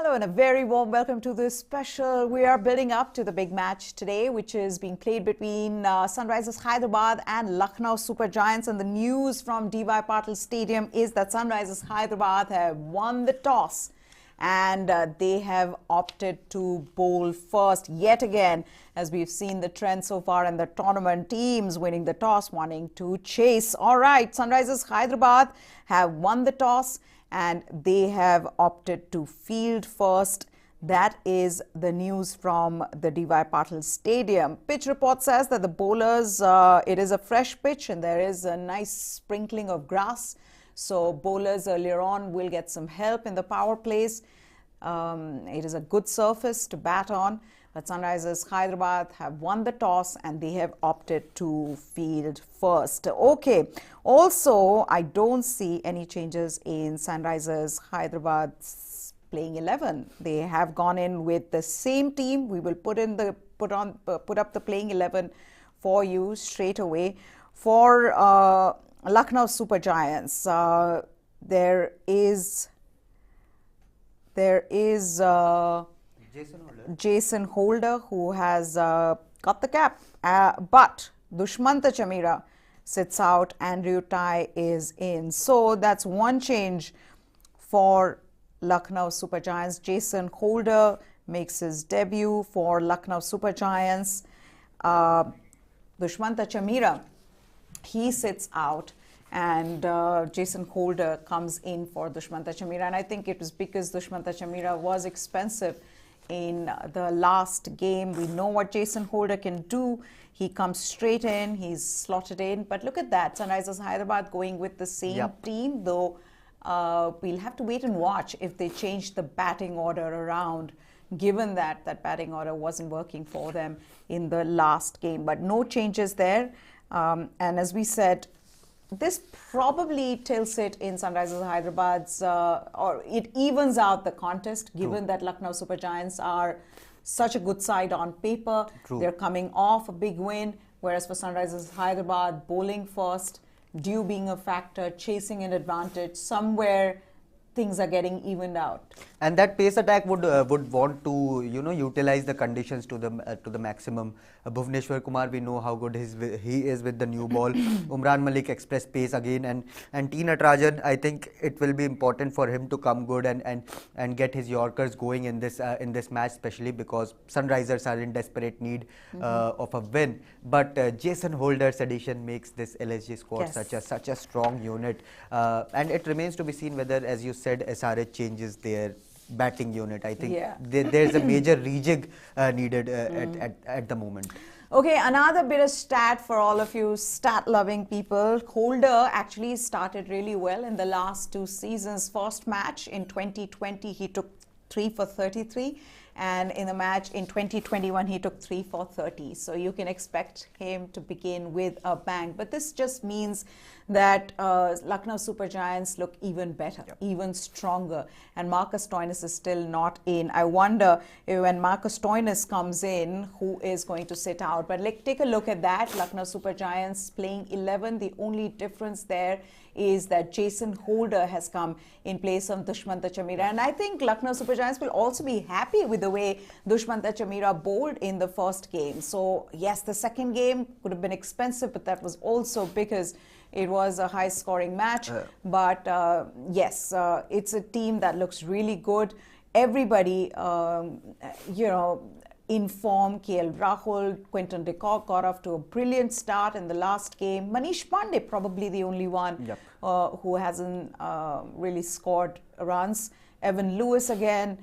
Hello and a very warm welcome to this special. We are building up to the big match today, which is being played between Sunrisers Hyderabad and Lucknow Super Giants. And the news from PATIL Stadium is that Sunrisers Hyderabad have won the toss and they have opted to bowl first yet again, as we've seen the trend so far in the tournament. Teams winning the toss, wanting to chase. All right, Sunrisers Hyderabad have won the toss and they have opted to field first. That is the news from the PATIL Stadium. Pitch report says that the bowlers, it is a fresh pitch and there is a nice sprinkling of grass. So bowlers earlier on will get some help in the power plays. It is a good surface to bat on. But Sunrisers Hyderabad have won the toss and they have opted to field first. Okay. Also, I don't see any changes in Sunrisers Hyderabad's playing 11. They have gone in with the same team. We will put up the playing 11 for you straight away. For Lucknow Super Giants, there is Jason Holder, who has got the cap, but Dushmanta Chamira sits out, Andrew Tai is in. So that's one change for Lucknow Super Giants. Jason Holder makes his debut for Lucknow Super Giants. Dushmanta Chamira, he sits out, and Jason Holder comes in for Dushmanta Chamira. And I think it was because Dushmanta Chamira was expensive in the last game. We know what Jason Holder can do. He comes straight in, he's slotted in. But look at that, Sunrisers Hyderabad going with the same team, though we'll have to wait and watch if they change the batting order around, given that that batting order wasn't working for them in the last game. But no changes there. And as we said, this probably tilts it in Sunrisers Hyderabad's, or it evens out the contest, given that Lucknow Super Giants are such a good side on paper. They're coming off a big win, whereas for Sunrisers Hyderabad, bowling first, due being a factor, chasing an advantage, somewhere things are getting evened out. And that pace attack would want to utilize the conditions to the maximum. Bhuvneshwar Kumar, we know how good he is with the new ball. Umran Malik expressed pace again, and T. Natarajan, I think it will be important for him to come good and get his Yorkers going in this match, especially because Sunrisers are in desperate need of a win. But Jason Holder's addition makes this LSG squad such a strong unit, and it remains to be seen whether, as you said, SRH changes their batting unit. I think there's a major rejig needed at the moment. Okay, another bit of stat for all of you stat-loving people. Holder actually started really well in the last two seasons. First match in 2020, he took 3 for 33. And in the match in 2021, he took 3 for 30. So you can expect him to begin with a bang. But this just means that Lucknow Super Giants look even better, even stronger. And Marcus Stoinis is still not in. I wonder if when Marcus Stoinis comes in, who is going to sit out. But take a look at that. Lucknow Super Giants playing 11. The only difference there is that Jason Holder has come in place of Dushmanta Chamira. And I think Lucknow Super Giants will also be happy with the way Dushmanta Chamira bowled in the first game. So yes, the second game could have been expensive, but that was also because it was a high-scoring match. But yes, it's a team that looks really good. Everybody, in form. KL Rahul, Quinton de Kock got off to a brilliant start in the last game. Manish Pandey, probably the only one who hasn't really scored runs. Evan Lewis again,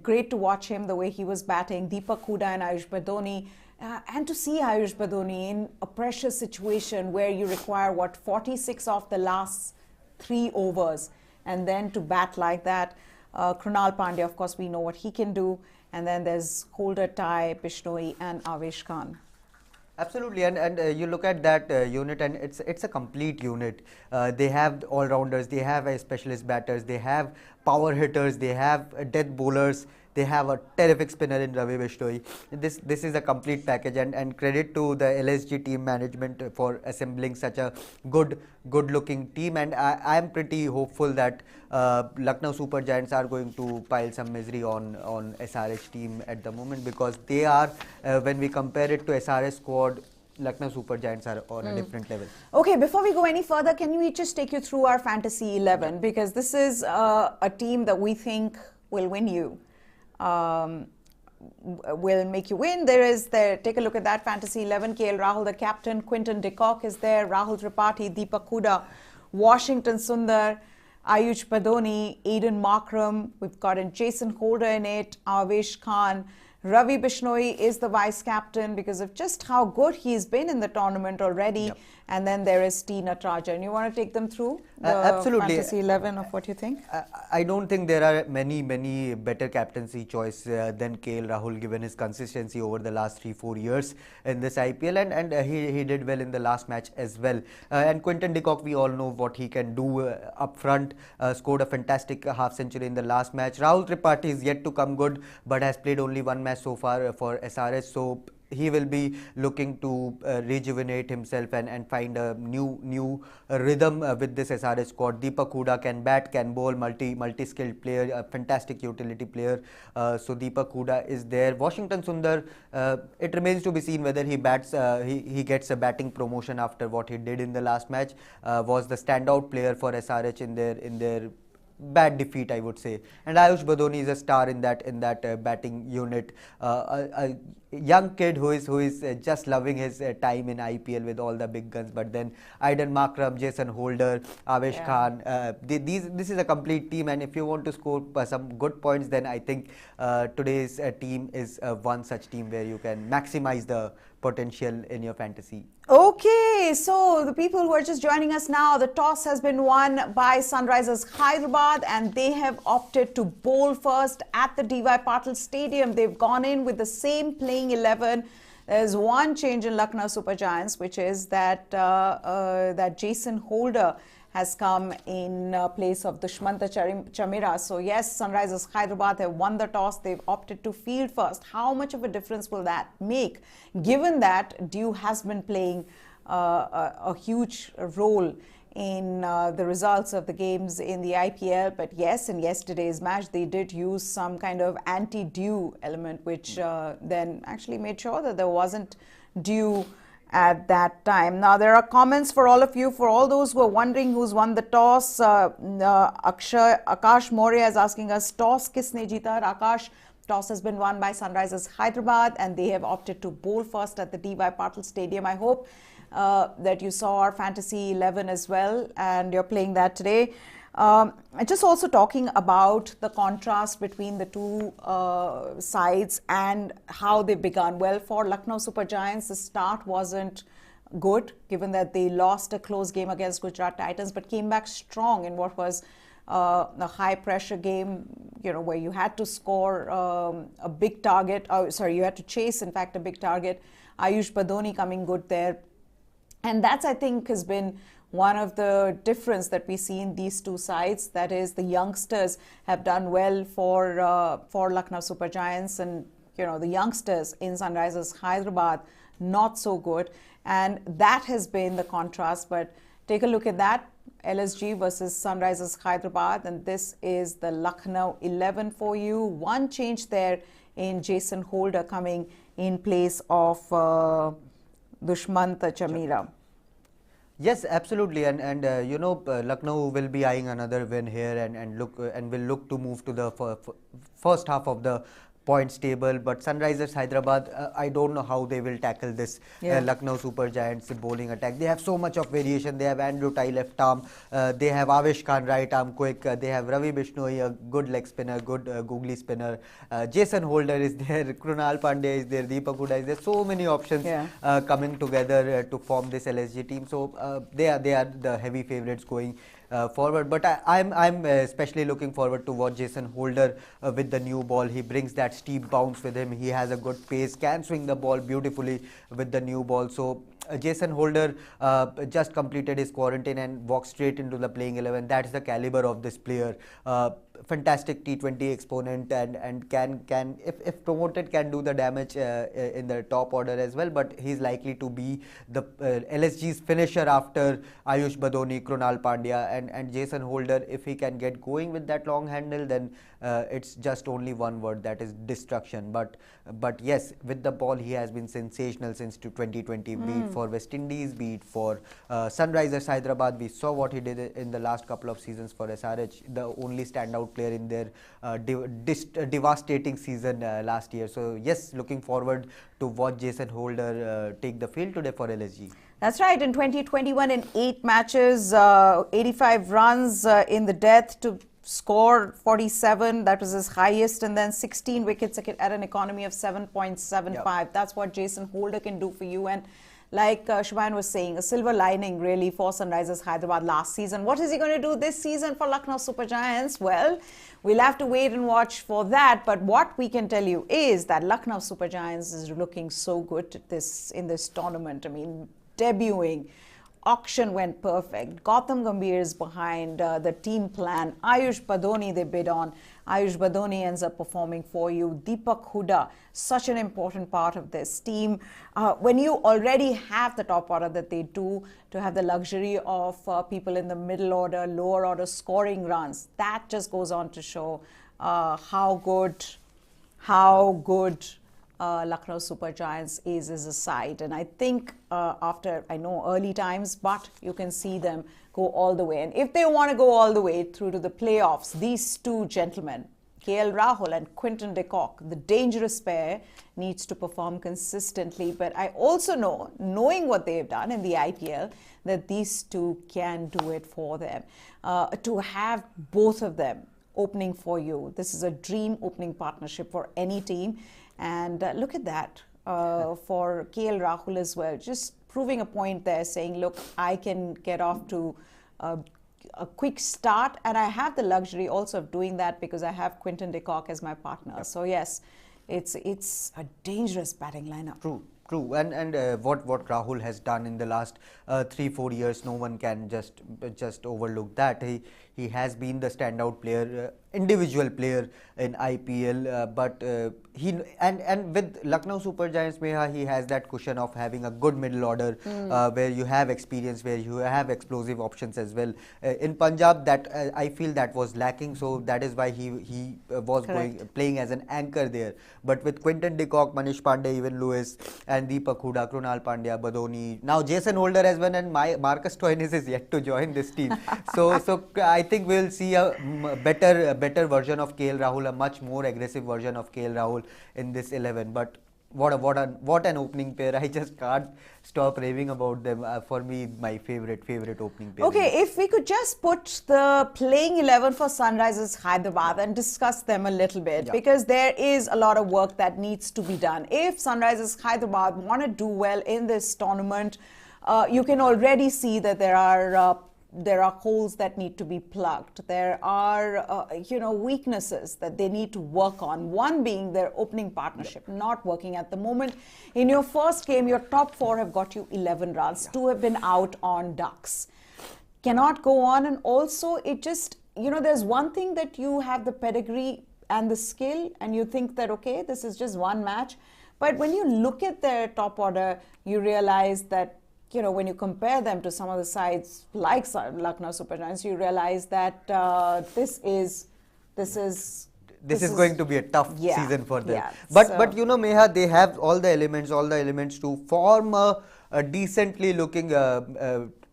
great to watch him, the way he was batting. Deepak Hooda and Ayush Badoni. And to see Ayush Badoni in a pressure situation where you require, 46 off the last 3 overs, and then to bat like that. Krunal Pandya, of course, we know what he can do. And then there's Holder, Tai, Bishnoi, and Avesh Khan. Absolutely, and you look at that unit, and it's a complete unit. They have all-rounders, they have specialist batters, they have power hitters, they have death bowlers. They have a terrific spinner in Ravi Bishnoi. This is a complete package, and credit to the LSG team management for assembling such a good looking team. And I am pretty hopeful that Lucknow Super Giants are going to pile some misery on SRH team at the moment, because they are, when we compare it to SRH squad, Lucknow Super Giants are on a different level. Okay, before we go any further, can we just take you through our Fantasy 11? Because this is a team that we think will win you. Will make you win. Take a look at that Fantasy 11. KL Rahul, the captain. Quinton de Kock is there. Rahul Tripathi, Deepak Huda, Washington Sundar, Ayush Badoni, Aiden Markram. We've got in Jason Holder in it, Avesh Khan. Ravi Bishnoi is the vice captain because of just how good he's been in the tournament already. Yep. And then there is T. Natarajan. You want to take them through the absolutely. Fantasy 11 of what you think? I don't think there are many better captaincy choice than KL Rahul, given his consistency over the last 3-4 years in this IPL, and he did well in the last match as well. And Quinton de Kock, we all know what he can do up front. Scored a fantastic half century in the last match. Rahul Tripathi is yet to come good, but has played only one match so far for SRH. So he will be looking to rejuvenate himself and find a new rhythm with this SRH squad. Deepak Huda can bat, can bowl, multi-skilled player, a fantastic utility player. So Deepak Huda is there. Washington Sundar, it remains to be seen whether he bats. He gets a batting promotion after what he did in the last match. Was the standout player for SRH in their bad defeat, I would say. And Ayush Badoni is a star in that batting unit. A young kid who is just loving his time in IPL with all the big guns. But then Aiden Markram, Jason Holder, Avesh Khan, this is a complete team. And if you want to score some good points, then I think today's team is one such team where you can maximize the potential in your fantasy. Okay, so the people who are just joining us now, the toss has been won by Sunrisers Hyderabad, and they have opted to bowl first at the DY Patil Stadium. They've gone in with the same playing 11. There's one change in Lucknow Super Giants, which is that that Jason Holder has come in place of Dushmanta Chamira. So yes, Sunrisers Hyderabad have won the toss. They've opted to field first. How much of a difference will that make, given that Dew has been playing a huge role in the results of the games in the IPL? But yes, in yesterday's match, they did use some kind of anti-Dew element, which then actually made sure that there wasn't Dew at that time. Now, there are comments for all of you. For all those who are wondering who's won the toss, Akash Moria is asking us, toss kisne jeeta? Akash, toss has been won by Sunrisers Hyderabad, and they have opted to bowl first at the DY Patil Stadium. I hope that you saw our Fantasy 11 as well, and you're playing that today. Just also talking about the contrast between the two sides and how they've begun. Well, for Lucknow Super Giants, the start wasn't good, given that they lost a close game against Gujarat Titans, but came back strong in what was a high-pressure game, where you had to score a big target. You had to chase, in fact, a big target. Ayush Badoni coming good there. And that's, I think, has been one of the difference that we see in these two sides. That is, the youngsters have done well for Lucknow Super Giants, and the youngsters in Sunrisers Hyderabad not so good, and that has been the contrast. But take a look at that, LSG versus Sunrisers Hyderabad, and this is the Lucknow 11 for you. One change there in Jason Holder coming in place of Dushmanta Chamira. Yes, absolutely, and Lucknow will be eyeing another win here, and will look to move to the first half of the points table. But Sunrisers Hyderabad, I don't know how they will tackle this Lucknow Super Giants bowling attack. They have so much of variation. They have Andrew Tye left arm, they have Avesh Khan right arm quick, they have Ravi Bishnoi, a good leg spinner, good googly spinner, Jason Holder is there, Krunal Pandey is there, Deepak Huda is there. So many options coming together to form this LSG team. So they are the heavy favourites going forward. But I'm especially looking forward to watch Jason Holder with the new ball. He brings that steep bounce with him. He has a good pace, can swing the ball beautifully with the new ball. So Jason Holder just completed his quarantine and walked straight into the playing 11. That's the caliber of this player. Fantastic T20 exponent, and can if promoted can do the damage in the top order as well. But he's likely to be the LSG's finisher after Ayush Badoni, Krunal Pandya, and Jason Holder. If he can get going with that long handle, then it's just only one word, that is destruction. But yes, with the ball he has been sensational since 2020. Be it for West Indies, be it for Sunrisers Hyderabad. We saw what he did in the last couple of seasons for SRH, the only standout player in their devastating season last year. So yes, looking forward to watch Jason Holder take the field today for LSG. That's right. In 2021, in 8 matches, 85 runs in the death to score 47. That was his highest, and then 16 wickets at an economy of 7.75. Yep. That's what Jason Holder can do for you. And like Shubhayan was saying, a silver lining really for Sunrisers Hyderabad last season. What is he going to do this season for Lucknow Super Giants? Well, we'll have to wait and watch for that. But what we can tell you is that Lucknow Super Giants is looking so good in this tournament. I mean, debuting, auction went perfect. Gautam Gambhir is behind the team plan. Ayush Badoni they bid on. Ayush Badoni ends up performing for you. Deepak Hooda, such an important part of this team. When you already have the top order that they do, to have the luxury of people in the middle order, lower order scoring runs, that just goes on to show how good Lucknow Super Giants is as a side. And I think after, I know early times, but you can see them go all the way. And if they want to go all the way through to the playoffs, these two gentlemen, KL Rahul and Quinton de Kock, the dangerous pair, needs to perform consistently. But I also know, knowing what they've done in the IPL, that these two can do it for them. To have both of them opening for you, this is a dream opening partnership for any team. And look at that for KL Rahul as well, just proving a point there, saying, look, I can get off to a quick start, and I have the luxury also of doing that because I have Quinton de Kock as my partner. Yep. So yes, it's a dangerous batting lineup. True. And what Rahul has done in the last 3-4 years, no one can just overlook that. He has been the standout player, individual player in IPL, but with Lucknow Super Giants, Meha, he has that cushion of having a good middle order where you have experience, where you have explosive options as well. In Punjab, that I feel that was lacking, so that is why he was playing as an anchor there. But with Quinton de Kock, Manish Pandey, even Lewis, and Deepak Hooda, Krunal Pandya, Badoni, now Jason Holder as well, and Marcus Stoinis is yet to join this team. So I think we'll see a better version of KL Rahul, a much more aggressive version of KL Rahul in this 11. But what an opening pair! I just can't stop raving about them. For me, my favorite opening pair. Okay, if we could just put the playing 11 for Sunrisers Hyderabad and discuss them a little bit, because there is a lot of work that needs to be done. If Sunrisers Hyderabad want to do well in this tournament, you can already see that there are holes that need to be plugged. There are, weaknesses that they need to work on. One being their opening partnership, not working at the moment. In your first game, your top 4 have got you 11 runs. 2 have been out on ducks. Cannot go on. And also, it just, there's one thing that you have the pedigree and the skill, and you think that, okay, this is just one match. But when you look at their top order, you realize that, when you compare them to some of the sides like Lucknow Super Giants, you realize that this is going to be a tough season for them. Yeah, but Meha, they have all the elements to form a decently looking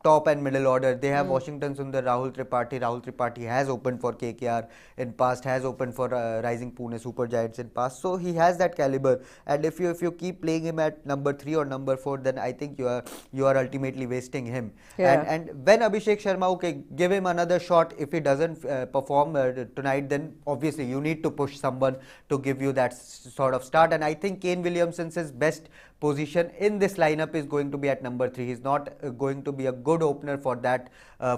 top and middle order. They have Washington Sundar, Rahul Tripathi has opened for KKR in past, has opened for Rising Pune Super Giants in past. So he has that caliber, and if you keep playing him at number 3 or number 4, then I think you are ultimately wasting him. And when Abhishek Sharma, give him another shot. If he doesn't perform tonight, then obviously you need to push someone to give you that sort of start. And I think Kane Williamson's best position in this lineup is going to be at number 3. He's not going to be a good opener for that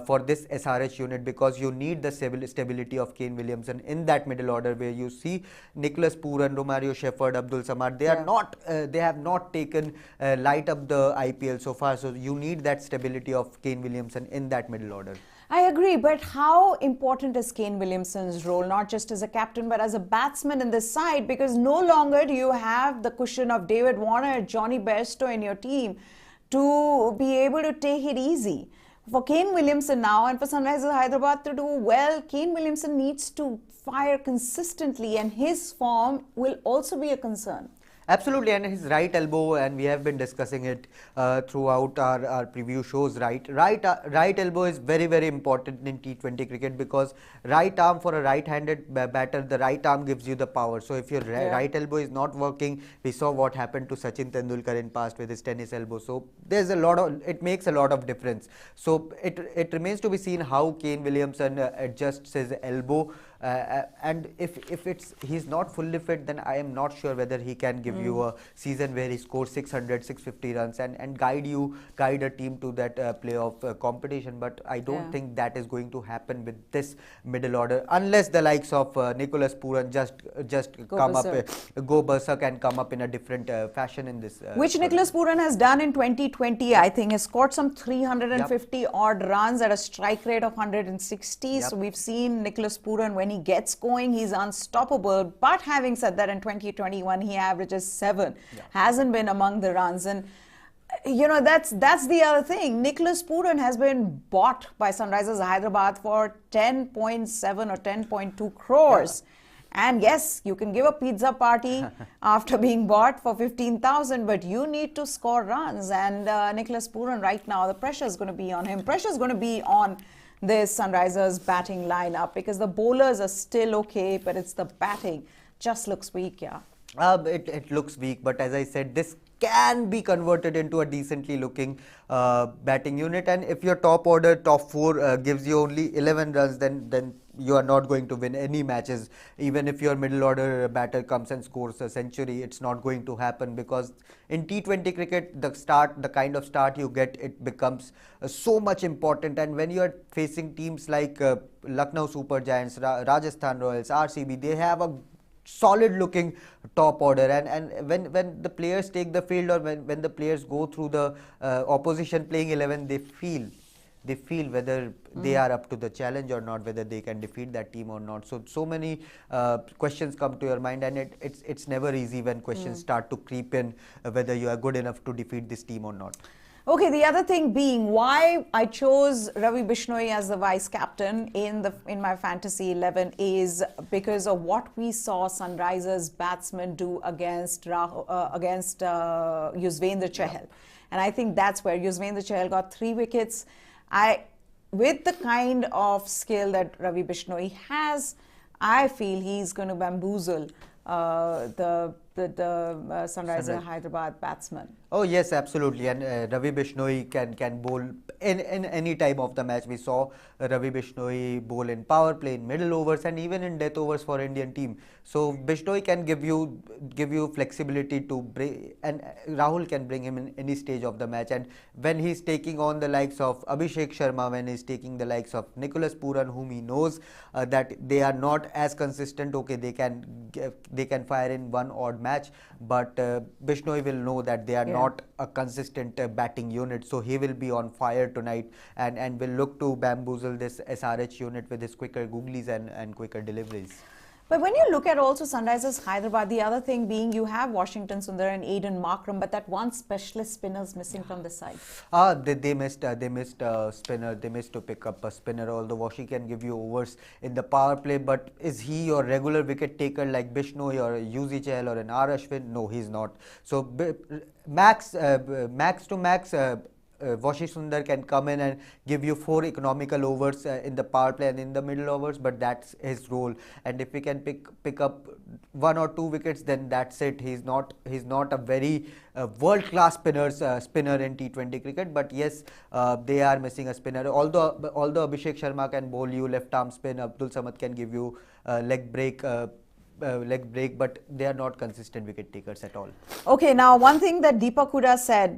for this SRH unit, because you need the stability of Kane Williamson in that middle order, where you see Nicholas Pooran, Romario Shepherd, Abdul Samad. They are not they have not taken light up the IPL so far. So you need that stability of Kane Williamson in that middle order. I agree, but how important is Kane Williamson's role, not just as a captain, but as a batsman in this side? Because no longer do you have the cushion of David Warner, Johnny Bairstow in your team to be able to take it easy. For Kane Williamson now, and for Sunrisers Hyderabad to do well, Kane Williamson needs to fire consistently, and his form will also be a concern. Absolutely, and his right elbow, and we have been discussing it throughout our preview shows. Right elbow is very, very important in T20 cricket, because right arm for a right-handed batter, the right arm gives you the power. So if your right elbow is not working, we saw what happened to Sachin Tendulkar in past with his tennis elbow. So there's a lot of, it makes a lot of difference. So it remains to be seen how Kane Williamson adjusts his elbow. And if he's not fully fit, then I am not sure whether he can give you a season where he scores 600, 650 runs and guide a team to that playoff competition. But I don't think that is going to happen with this middle order, unless the likes of Nicholas Pooran just go berserk and come up in a different fashion in this. Which Nicholas Pooran has done in 2020, I think, has scored some 350 odd runs at a strike rate of 160. So we've seen Nicholas Pooran, when he gets going, he's unstoppable. But having said that, in 2021 he averages 7, hasn't been among the runs, and you know, that's the other thing. Nicholas Pooran has been bought by Sunrisers Hyderabad for 10.7 or 10.2 crores. And yes, you can give a pizza party after being bought for 15,000, but you need to score runs. And Nicholas Pooran right now, the pressure is going to be on him. Pressure is going to be on this Sunrisers batting lineup, because the bowlers are still okay, but it's the batting just looks weak. It looks weak, but as I said, this can be converted into a decently looking batting unit. And if your top order, top 4 gives you only 11 runs, then you are not going to win any matches. Even if your middle order batter comes and scores a century, it's not going to happen, because in T20 cricket, the kind of start you get, it becomes so much important. And when you are facing teams like Lucknow Super Giants, Rajasthan Royals, RCB, they have a solid looking top order, and when the players take the field, or when the players go through the opposition playing 11, they feel whether they are up to the challenge or not, whether they can defeat that team or not. So many questions come to your mind, and it's never easy when questions start to creep in, whether you are good enough to defeat this team or not. Okay, the other thing being why I chose Ravi Bishnoi as the vice captain in my fantasy 11 is because of what we saw Sunrisers batsmen do against Yuzvendra Chahal. And I think that's where Yuzvendra Chahal got 3 wickets. With the kind of skill that Ravi Bishnoi has, I feel he's going to bamboozle the Sunrisers Hyderabad batsman. Oh yes, absolutely, and Ravi Bishnoi can bowl in any time of the match. We saw Ravi Bishnoi bowl in power play, in middle overs, and even in death overs for Indian team. So Bishnoi can give you flexibility to bring, and Rahul can bring him in any stage of the match. And when he's taking on the likes of Abhishek Sharma, when he's taking the likes of Nicholas Pooran, whom he knows that they are not as consistent. Okay, they can fire in one odd match, but Bishnoi will know that they are not a consistent batting unit, so he will be on fire tonight and will look to bamboozle this SRH unit with his quicker googlies and quicker deliveries. But when you look at also Sunrisers Hyderabad, the other thing being you have Washington Sundar and Aiden Markram, but that one specialist spinner is missing from the side. They missed a spinner. They missed to pick up a spinner. Although Washi can give you overs in the power play, but is he your regular wicket taker like Bishnoi or Yuzi Chahal or an R Ashwin? No, he's not. So max to max. Washi Sundar can come in and give you 4 economical overs in the power play and in the middle overs, but that's his role. And if he can pick up 1 or 2 wickets, then that's it. He's not a very world-class spinner in T20 cricket. But yes, they are missing a spinner. Although Abhishek Sharma can bowl you left arm spin, Abdul Samad can give you leg break. leg break, but they are not consistent wicket takers at all. Okay, now one thing that Deepak Huda said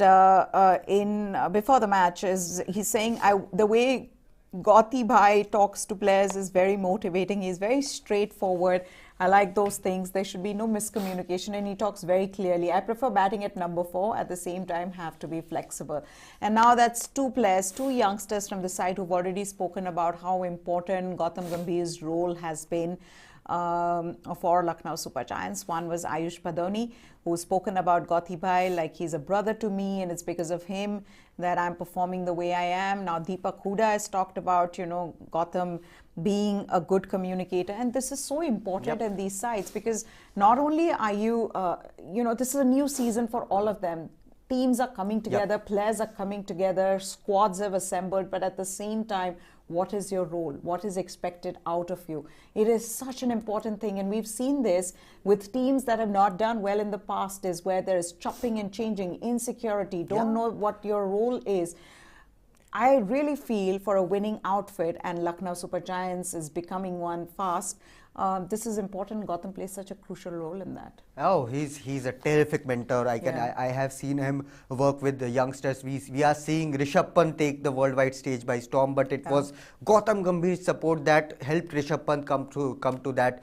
before the match is he's saying the way Gauti Bhai talks to players is very motivating. He's very straightforward. I like those things. There should be no miscommunication, and he talks very clearly. I prefer batting at number 4. At the same time, have to be flexible. And now that's 2 players, 2 youngsters from the side who've already spoken about how important Gautam Gambhir's role has been for Lucknow Super Giants. One was Ayush Badoni, who's spoken about Gauti Bhai like he's a brother to me, and it's because of him that I'm performing the way I am. Now Deepak Huda has talked about, Gautam being a good communicator, and this is so important in these sides, because not only are you, this is a new season for all of them. Teams are coming together, players are coming together, squads have assembled, but at the same time, what is your role? What is expected out of you? It is such an important thing, and we've seen this with teams that have not done well in the past, is where there is chopping and changing, insecurity, don't know what your role is. I really feel for a winning outfit, and Lucknow Super Giants is becoming one fast. This is important. Gautam plays such a crucial role in that. Oh, he's a terrific mentor. I have seen him work with the youngsters. We are seeing Rishabh Pant take the worldwide stage by storm, but it was Gautam Gambhir's support that helped Rishabh Pant come to that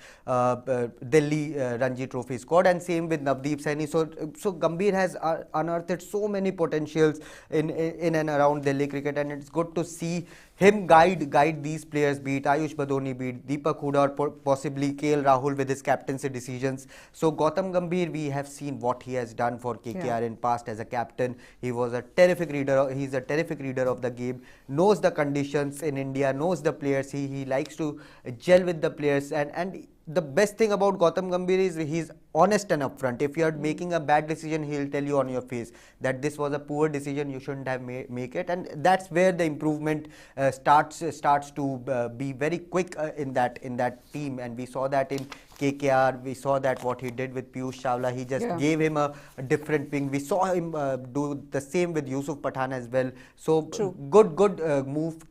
Delhi Ranji Trophy squad, and same with Navdeep Saini. So Gambhir has unearthed so many potentials in and around Delhi cricket, and it's good to see him guide these players, be it Ayush Badoni, be it Deepak Huda, or possibly KL Rahul with his captaincy decisions. So Gautam Gambhir, we have seen what he has done for KKR in past as a captain. He was a terrific reader. He's a terrific reader of the game, knows the conditions in India, knows the players. He likes to gel with the players, and the best thing about Gautam Gambhir is he's honest and upfront. If you are making a bad decision, he'll tell you on your face that this was a poor decision, you shouldn't have make it, and that's where the improvement starts to be very quick in that team. And we saw that in KKR, we saw that what he did with Piyush Chawla, he just gave him a different wing. We saw him do the same with Yusuf Pathan as well. So good move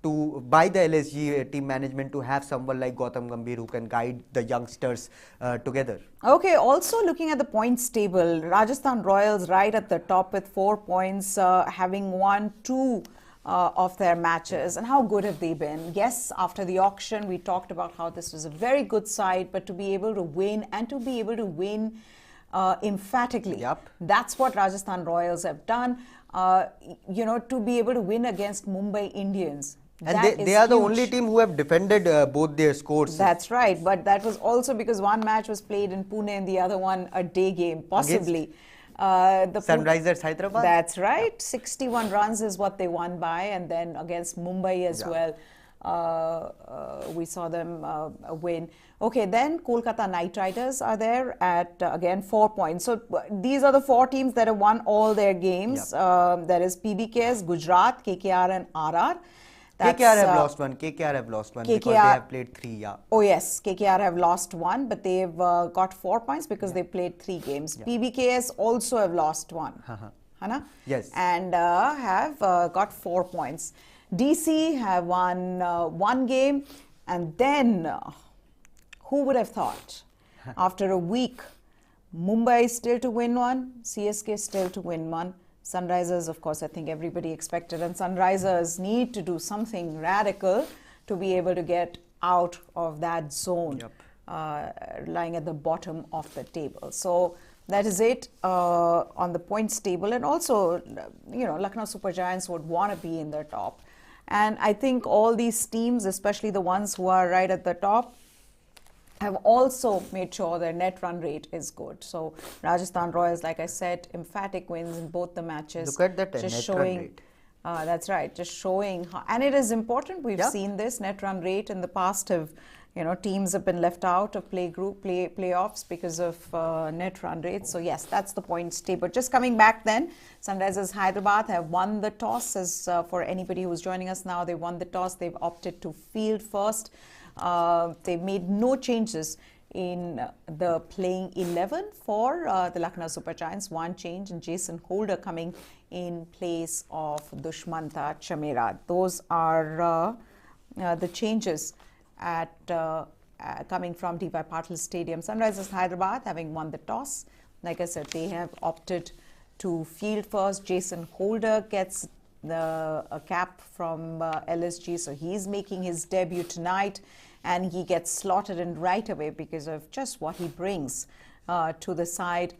by the LSG team management to have someone like Gautam Gambhir who can guide the youngsters together. Okay, also looking at the points table, Rajasthan Royals right at the top with 4 points, having won 2 of their matches. And how good have they been? Yes, after the auction, we talked about how this was a very good side, but to be able to win, and to be able to win emphatically, that's what Rajasthan Royals have done. To be able to win against Mumbai Indians. And they are the only team who have defended both their scores. That's right, but that was also because one match was played in Pune and the other one a day game, possibly. The Sunrisers Hyderabad? That's right. 61 runs is what they won by, and then against Mumbai as well, we saw them win. Okay, then Kolkata Knight Riders are there at, again, 4 points. So these are the 4 teams that have won all their games. There is PBKS, Gujarat, KKR and RR. KKR have lost one. KKR have lost one because they have played 3. Oh yes, KKR have lost 1, but they've got 4 points because they played 3 games. PBKS also have lost 1. Hana? Yes. And have got 4 points. DC have won 1 game, and then who would have thought? After a week, Mumbai still to win 1, CSK still to win 1. Sunrisers, of course, I think everybody expected, and Sunrisers need to do something radical to be able to get out of that zone, lying at the bottom of the table. So that is it on the points table, and also, Lucknow Super Giants would want to be in the top. And I think all these teams, especially the ones who are right at the top, have also made sure their net run rate is good. So Rajasthan Royals, like I said, emphatic wins in both the matches. Look at that net run rate. That's right, just showing how, and it is important. We've seen this net run rate in the past. Have teams have been left out of playoffs because of net run rate. So yes, that's the points table. Just coming back then, Sunrisers Hyderabad have won the toss. As for anybody who's joining us now, they won the toss. They've opted to field first. They made no changes in the playing 11 for the Lucknow Super Giants. One change, and Jason Holder coming in place of Dushmanta Chamera. Those are the changes at coming from DY Patil Stadium. Sunrisers Hyderabad having won the toss. Like I said, they have opted to field first. Jason Holder gets a cap from LSG, so he's making his debut tonight, and he gets slotted in right away because of just what he brings to the side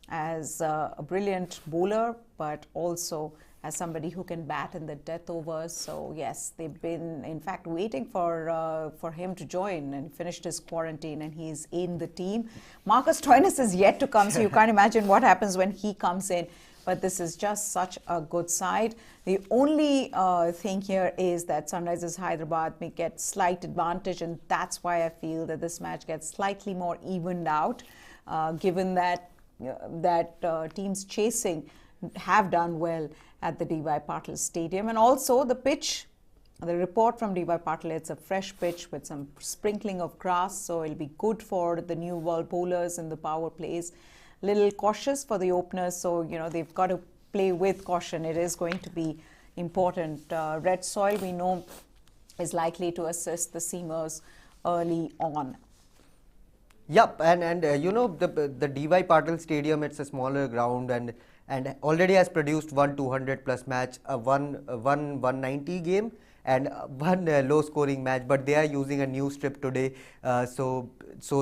as a brilliant bowler, but also as somebody who can bat in the death overs. So yes, they've been in fact waiting for him to join, and finished his quarantine, and he's in the team. Marcus Stoinis is yet to come, so you can't imagine what happens when he comes in. But this is just such a good side. The only thing here is that Sunrisers Hyderabad may get slight advantage, and that's why I feel that this match gets slightly more evened out, given that teams chasing have done well at the DY Patil Stadium. And also the pitch, the report from DY Patil, it's a fresh pitch with some sprinkling of grass, so it'll be good for the new world bowlers in the power plays. Little cautious for the openers, so they've got to play with caution. It is going to be important. Red soil, we know, is likely to assist the seamers early on. Yep, and the DY Patil Stadium, it's a smaller ground, and already has produced one 200 plus match, one 190 game, and one low scoring match, but they are using a new strip today, so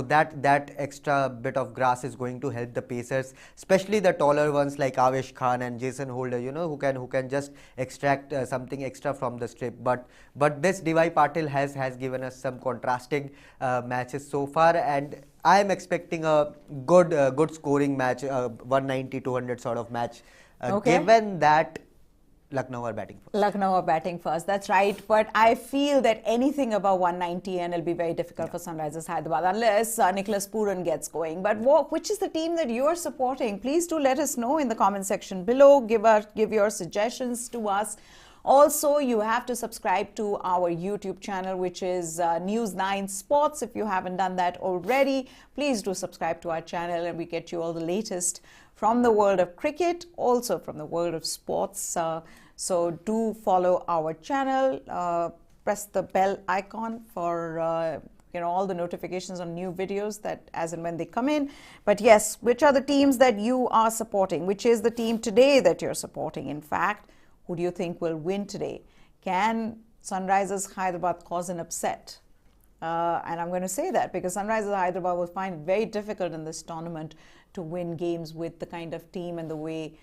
that extra bit of grass is going to help the pacers, especially the taller ones like Avesh Khan and Jason Holder, who can just extract something extra from the strip. But this DY Patil has given us some contrasting matches so far, and I am expecting a good scoring match, 190-200 sort of match, given that Lucknow are batting first. Lucknow are batting first, that's right. But I feel that anything above 190 and it'll be very difficult for Sunrisers Hyderabad unless Nicholas Pooran gets going. But which is the team that you are supporting? Please do let us know in the comment section below. Give your suggestions to us. Also, you have to subscribe to our YouTube channel, which is News9 Sports. If you haven't done that already, please do subscribe to our channel, and we get you all the latest from the world of cricket, also from the world of sports. So do follow our channel. Press the bell icon for all the notifications on new videos that as and when they come in. But yes, which are the teams that you are supporting? Which is the team today that you're supporting? In fact, who do you think will win today? Can Sunrisers Hyderabad cause an upset? And I'm going to say that because Sunrisers Hyderabad will find it very difficult in this tournament to win games with the kind of team and the way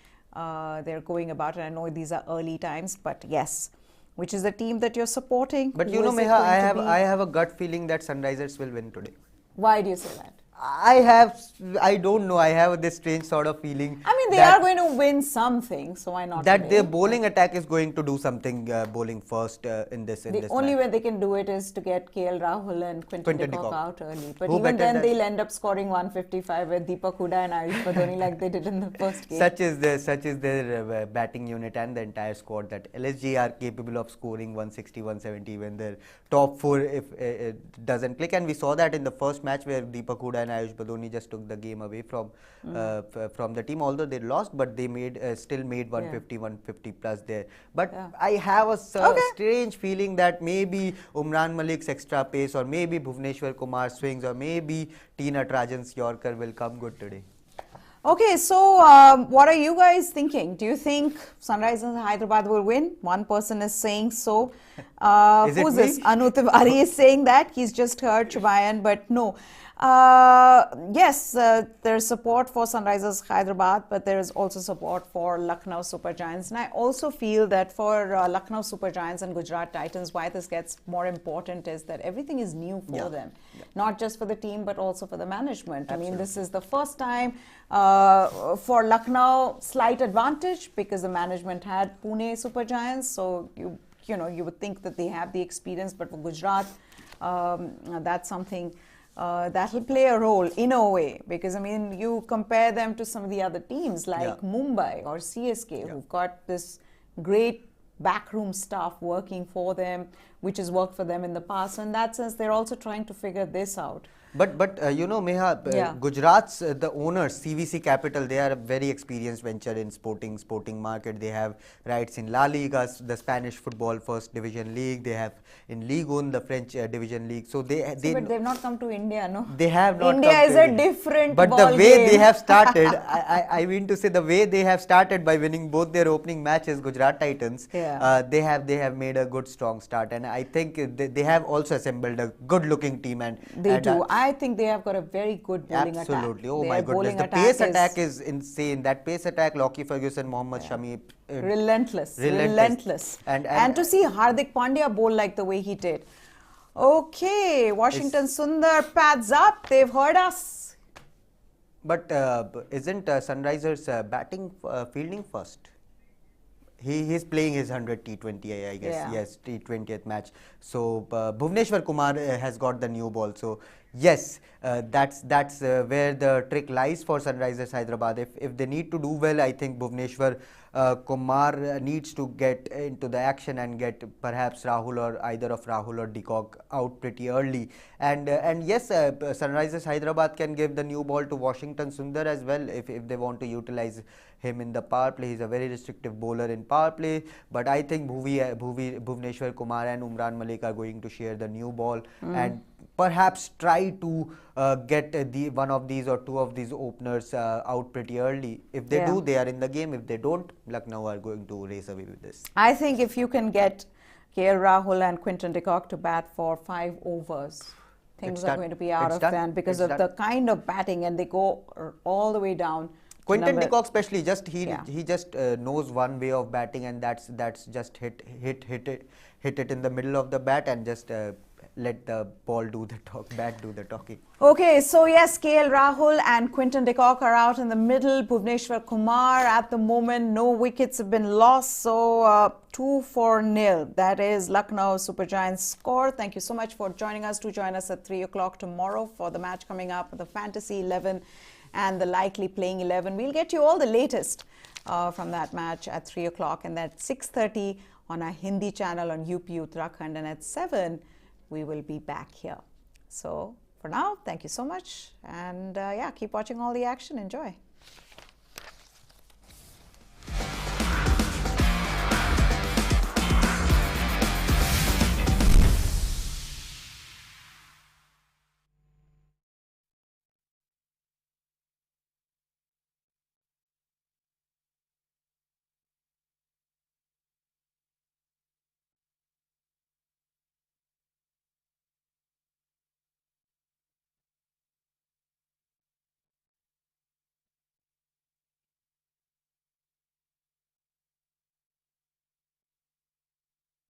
they're going about it. I know these are early times, but yes. Which is the team that you're supporting? But Meha, I have a gut feeling that Sunrisers will win today. Why do you say that? I don't know. I have this strange sort of feeling. I mean, they are going to win something, so why not? That their bowling attack is going to do something. Bowling first in this. The only way they can do it is to get Rahul and Quinton Kock out early. But even then, they'll end up scoring 155 with Deepak Hooda and Ayush Badoni like they did in the first game. Such is their batting unit and the entire squad that LSG are capable of scoring 160, 170 when their top four if it doesn't click. And we saw that in the first match where Deepak Hooda and Ayush Badoni just took the game away from the team, although they lost, but they still made 150, 150 plus there. But I have a strange feeling that maybe Umran Malik's extra pace, or maybe Bhuvneshwar Kumar's swings, or maybe T. Natarajan's Yorker will come good today. Okay, so what are you guys thinking? Do you think Sunrisers Hyderabad will win? One person is saying so. Who's this? Anu Tiwari is saying that. He's just heard Chubayan, but no. Yes, there's support for Sunrisers Hyderabad, but there is also support for Lucknow Super Giants. And I also feel that for Lucknow Super Giants and Gujarat Titans, why this gets more important is that everything is new for them. Not just for the team, but also for the management. Absolutely. I mean, this is the first time for Lucknow, slight advantage because the management had Pune Super Giants. So, you would think that they have the experience, but for Gujarat, that's something that will play a role in a way, because I mean, you compare them to some of the other teams like Mumbai or CSK, who've got this great backroom staff working for them, which has worked for them in the past. So in that sense, they're also trying to figure this out. But you know, Meha, Gujarat's the owners, CVC Capital, they are a very experienced venture in sporting market. They have rights in La Liga, the Spanish football first division league. They have in Ligue 1, the French division league. So but they've not come to India, no? They have not. India is a different But ball the way game. they have started, I mean to say the way they have started by winning both their opening matches, Gujarat Titans. They have made a good strong start, and I think they have also assembled a good-looking team. And they do. I think they have got a very good bowling attack. Absolutely. Oh my goodness. The pace attack is insane. That pace attack, Lockie Ferguson, Mohammad Shami. Relentless. And to see Hardik Pandya bowl like the way he did. Okay, Washington Sundar pads up. They've heard us. But isn't Sunrisers fielding first? He's playing his 100 T20, I guess. Yes, T20th match. So Bhuvneshwar Kumar has got the new ball. So yes, that's where the trick lies for Sunrisers Hyderabad. If they need to do well, I think Bhuvneshwar Kumar needs to get into the action and get perhaps Rahul or either of Rahul or de Kock out pretty early. And yes, Sunrisers Hyderabad can give the new ball to Washington Sundar as well if they want to utilize him in the power play. He's a very restrictive bowler in power play, but I think Bhuvneshwar Kumar and Umran Malik are going to share the new ball and perhaps try to get one of these or two of these openers out pretty early. If they do, they are in the game. If they don't, Lucknow are going to race away with this. I think if you can get KL Rahul and Quinton de Kock to bat for 5 overs, things are going to be out of hand because of the kind of batting, and they go all the way down. Quinton de Kock especially, he just knows one way of batting, and that's just hit it in the middle of the bat and just let the ball do the bat do the talking. Okay, so yes, KL Rahul and Quinton de Kock are out in the middle. Bhuvneshwar Kumar at the moment, no wickets have been lost. So 2-0. That is Lucknow Super Giants score. Thank you so much for joining us. Do join us at 3 o'clock tomorrow for the match coming up, the Fantasy 11 and the likely playing 11. We'll get you all the latest from that match at 3 o'clock, and at 6:30 on our Hindi channel on UP Uttarakhand, and at 7 we will be back here. So for now, thank you so much, and keep watching all the action. Enjoy.